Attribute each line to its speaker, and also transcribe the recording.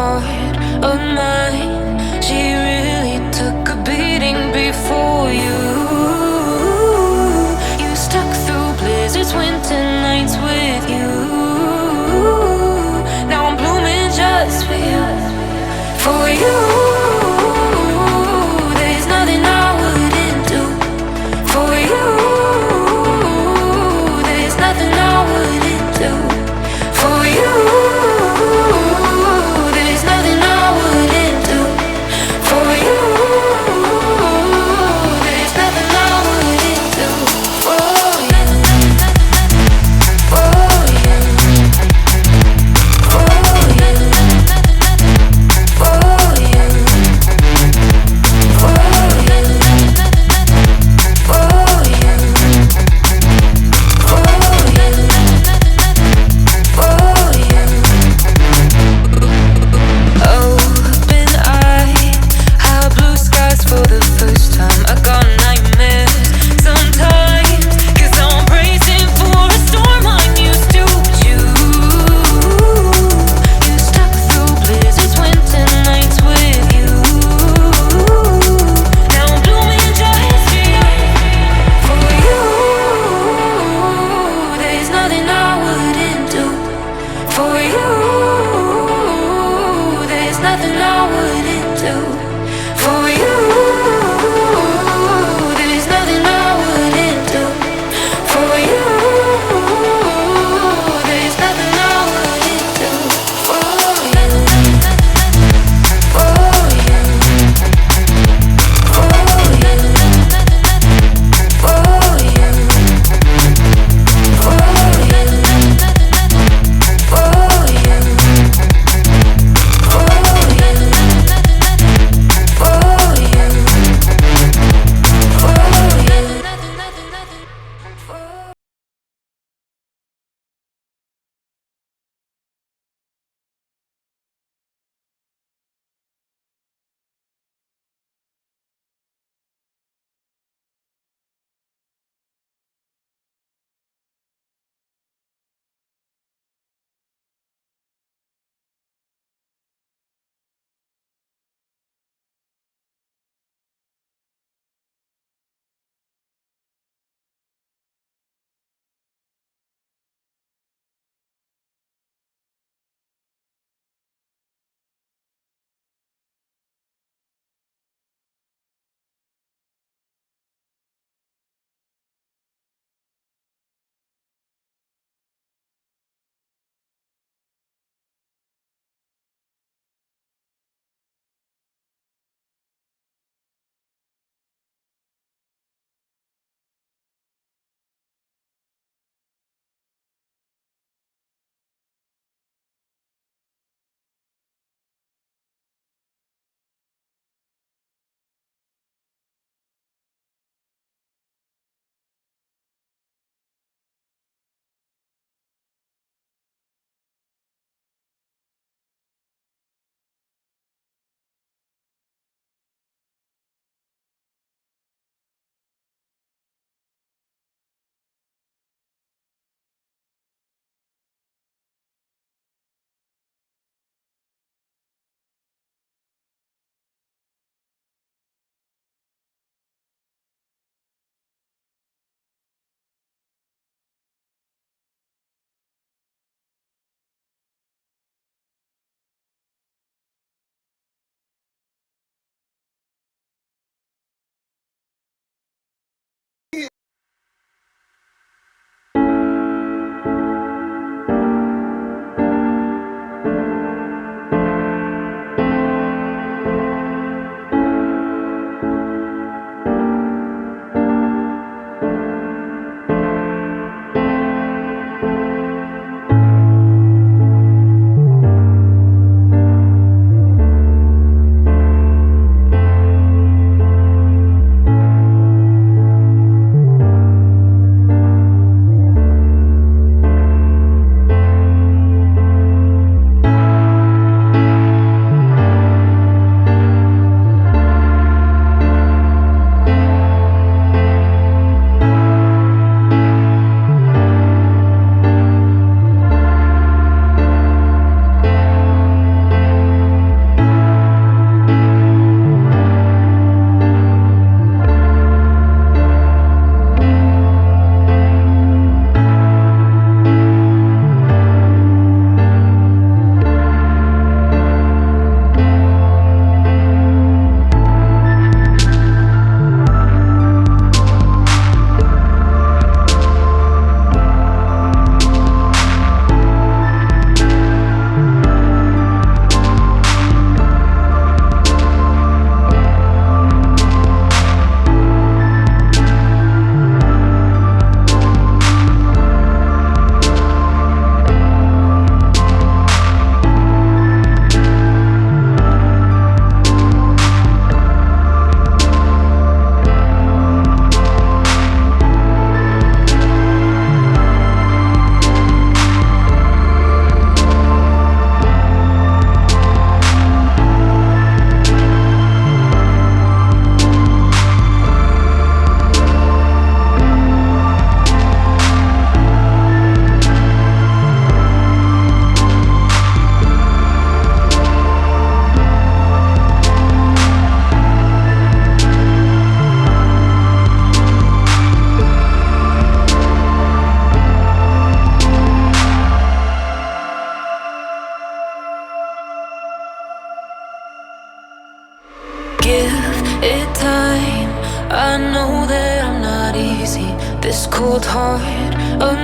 Speaker 1: heart of mine. She really took a beating before you. You stuck through blizzards, winter nights with you. Now I'm blooming just for you. For you, there's nothing I wouldn't do. For you, there's nothing I wouldn't do. For you, there's nothing I wouldn't do. For you, there's nothing I wouldn't do. For you, for you, for you, for you, for you, for you, for you. Open eye, high blue skies for the first time. I got nightmares sometimes, 'cause I'm bracing for a storm I'm used to. You stuck through blizzards, winter nights with you. Now I'm blooming just for you. For you, there's nothing I wouldn't do. For you, there's nothing I wouldn't do. For you, there's nothing I wouldn't do. For you, there's nothing I wouldn't do. For you, for you, for you, for you, for you, for you, for you. give it time. I know that I'm not easy. This cold heart of